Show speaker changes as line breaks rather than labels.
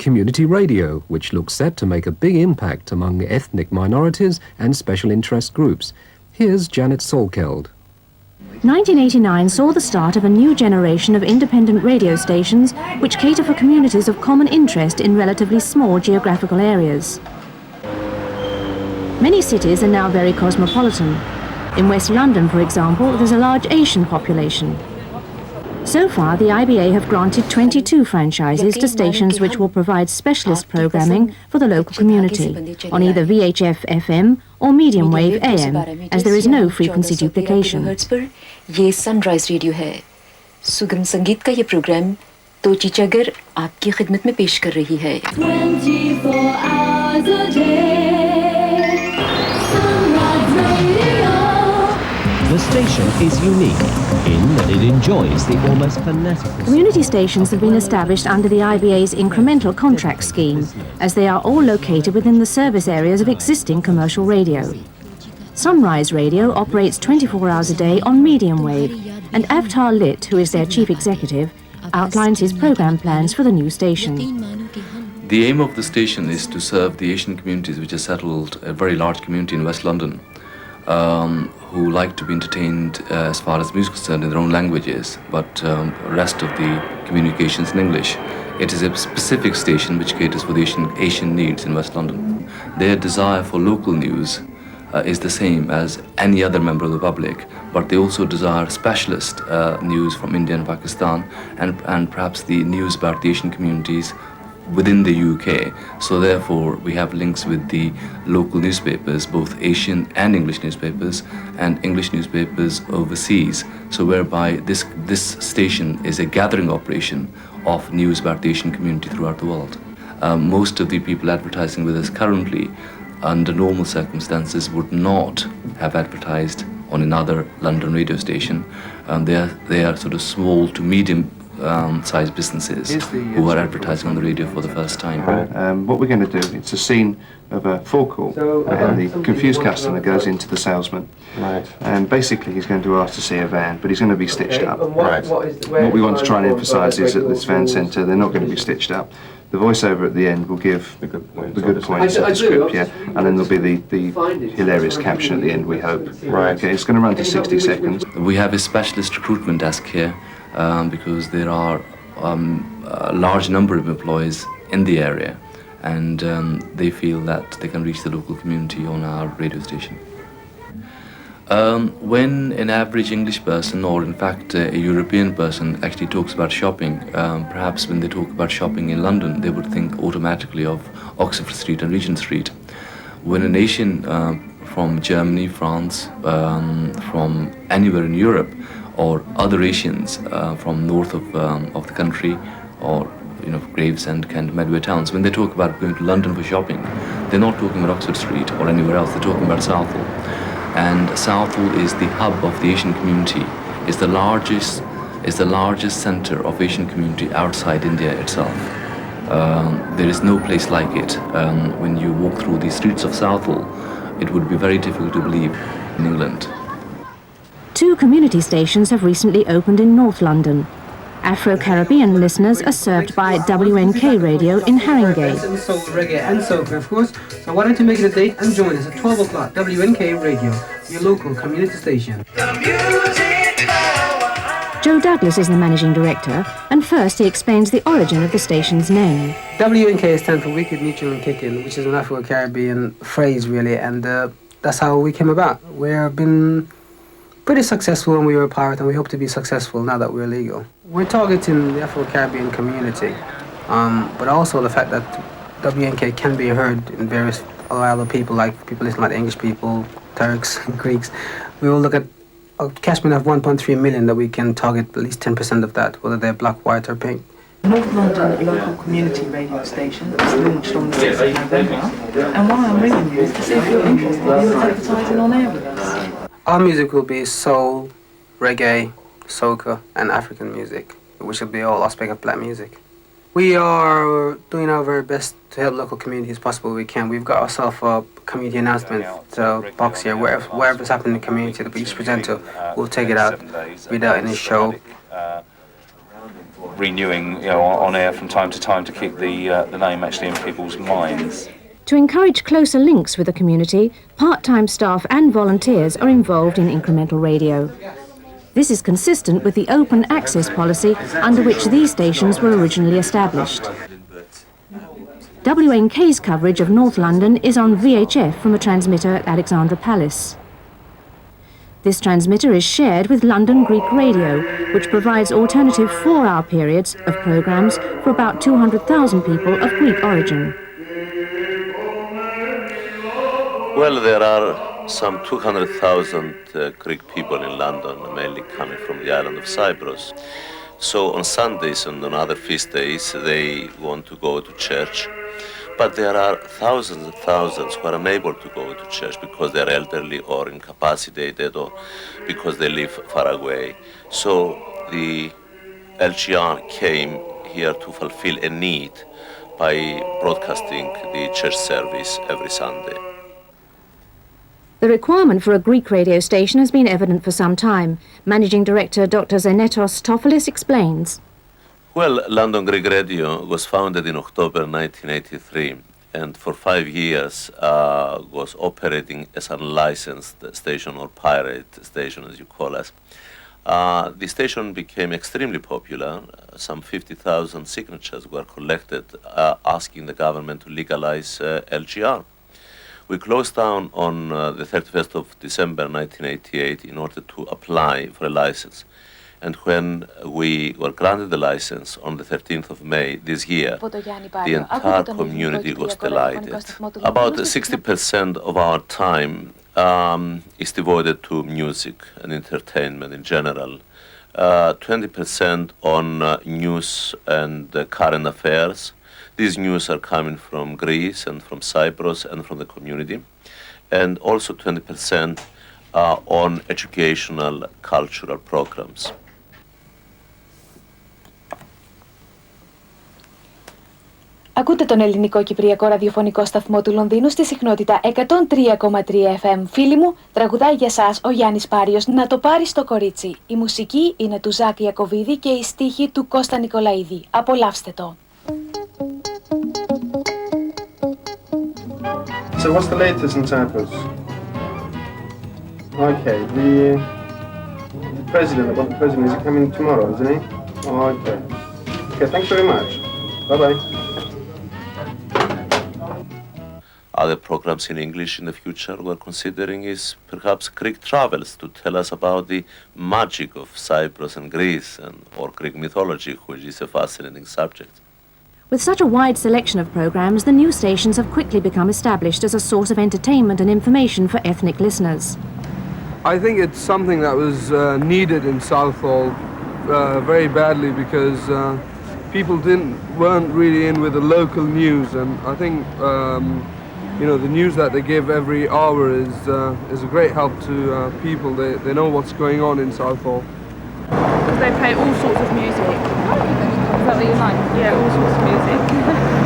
community radio, which looks set to make a big impact among ethnic minorities and special interest groups. Here's Janet Solkeld.
1989 saw the start of a new generation of independent radio stations which cater for communities of common interest in relatively small geographical areas. Many cities are now very cosmopolitan. In West London, for example, there's a large Asian population. So far, the IBA have granted 22 franchises to stations which will provide specialist programming for the local community on either VHF FM or medium wave AM, as there is no frequency duplication.
ये sunrise radio है। सुगम संगीत का ये programme तोची चगर आपकी खिदमत में पेश कर रही है।
24 hours a day, Sunrise Radio.
The station is unique in that it enjoys the almost fanatical...
Community stations have been established under the IBA's Incremental contract scheme, as they are all located within the service areas of existing commercial radio. Sunrise Radio operates 24 hours a day on medium wave, and Avtar Lit, who is their chief executive, outlines his program plans for the new station.
The aim of the station is to serve the Asian communities which are settled, a very large community in West London, who like to be entertained as far as music is concerned in their own languages, but rest of the communications in English. It is a specific station which caters for the Asian needs in West London. Their desire for local news is the same as any other member of the public, but they also desire specialist news from India and Pakistan, and perhaps the news about the Asian communities within the UK. So therefore we have links with the local newspapers, both Asian and English newspapers, and English newspapers overseas, so whereby this station is a gathering operation of news about the Asian community throughout the world. Most of the people advertising with us currently, under normal circumstances, would not have advertised on another London radio station. They are sort of small to medium sized businesses who are advertising on the radio for the first time.
What we're going to do, it's a scene of a forecourt, and the confused customer goes into the salesman.
Right.
And basically he's going to ask to see a van, but he's going to be stitched up.
Right.
What we want to try and emphasise is that this van centre, they're not going to be stitched up. The voiceover at the end will give the good points of the script, yeah, and then there'll be the hilarious caption at the end, we hope.
Right.
Okay, it's going to run to 60 seconds.
We have a specialist recruitment desk here because there are a large number of employees in the area, and they feel that they can reach the local community on our radio station. When an average English person, or in fact a European person, actually talks about shopping, perhaps when they talk about shopping in London, they would think automatically of Oxford Street and Regent Street. When a nation from Germany, France, from anywhere in Europe, or other Asians from north of the country, or Gravesend, Kent, Medway towns, when they talk about going to London for shopping, they're not talking about Oxford Street or anywhere else, they're talking about Southall. And Southall is the hub of the Asian community, is the largest center of Asian community outside India itself. There is no place like it. When you walk through the streets of Southall, it would be very difficult to believe in England.
2 community stations have recently opened in North London. Afro-Caribbean listeners are served by WNK Radio in Haringey.
And soul, reggae and soca, of course. So why don't you make it a date and join us at 12 o'clock, WNK Radio, your local community station.
Joe Douglas is the managing director, and first he explains the origin of the station's name.
WNK stands for Wicked Mutual and Kickin', which is an Afro-Caribbean phrase, really, and that's how we came about. We've been pretty successful when we were a pirate, and we hope to be successful now that we're legal. We're targeting the Afro-Caribbean community, but also the fact that WNK can be heard in various other people, like people listen like English people, Turks, Greeks. We will look at a catchment of 1.3 million that we can target at least 10% of that, whether they're black, white or pink.
North London local community radio station that was launched on the 6th of November, and why I'm ringing you is to see if you're interested in advertising on air with us.
Our music will be soul, reggae, soca and African music, which will be all aspect of black music. We are doing our very best to help local communities as possible we can. We've got ourselves a community announcement box here, wherever's happening in the community that we each presenter will take it out, read out in his show.
renewing, on air from time to time to keep the name actually in people's minds.
To encourage closer links with the community, part-time staff and volunteers are involved in Incremental Radio. This is consistent with the open access policy under which these stations were originally established. WNK's coverage of North London is on VHF from a transmitter at Alexandra Palace. This transmitter is shared with London Greek Radio, which provides alternative 4-hour periods of programmes for about 200,000 people of Greek origin.
Well, there are some 200,000 Greek people in London, mainly coming from the island of Cyprus. So on Sundays and on other feast days, they want to go to church. But there are thousands and thousands who are unable to go to church because they're elderly or incapacitated or because they live far away. So the LGR came here to fulfill a need by broadcasting the church service every Sunday.
The requirement for a Greek radio station has been evident for some time. Managing Director Dr. Zenetos Tofilis explains.
Well, London Greek Radio was founded in October 1983 and for 5 years was operating as an unlicensed station or pirate station, as you call us. The station became extremely popular. Some 50,000 signatures were collected asking the government to legalize LGR. We closed down on the 31st of December 1988 in order to apply for a license. And when we were granted the license on the 13th of May this year, the entire community was delighted. About 60% of our time is devoted to music and entertainment in general. 20% on news and current affairs. These news are coming from Greece and from Cyprus and from the community. And also 20% on educational, cultural programs.
Ακούτε τον ελληνικό κυπριακό ραδιοφωνικό σταθμό του Λονδίνου στη συχνότητα 103,3 FM. Φίλοι μου, τραγουδάει για σας ο Γιάννης Πάριος «Να το πάρεις το κορίτσι». Η μουσική είναι του Ζάκ Ιακωβίδη και η στίχη του Κώστα Νικολαίδη. Απολαύστε το.
So what's the latest in Cyprus? Okay, the president is coming tomorrow, isn't he? Okay. Okay, thanks very much. Bye-bye.
Other programs in English in the future we're considering is perhaps Greek travels to tell us about the magic of Cyprus and Greece or Greek mythology, which is a fascinating subject.
With such a wide selection of programmes, the new stations have quickly become established as a source of entertainment and information for ethnic listeners.
I think it's something that was needed in Southall very badly because people weren't really in with the local news, and I think the news that they give every hour is a great help to people. They know what's going on in Southall.
They play all sorts of music. Is that what you like? Yeah, all sorts of music.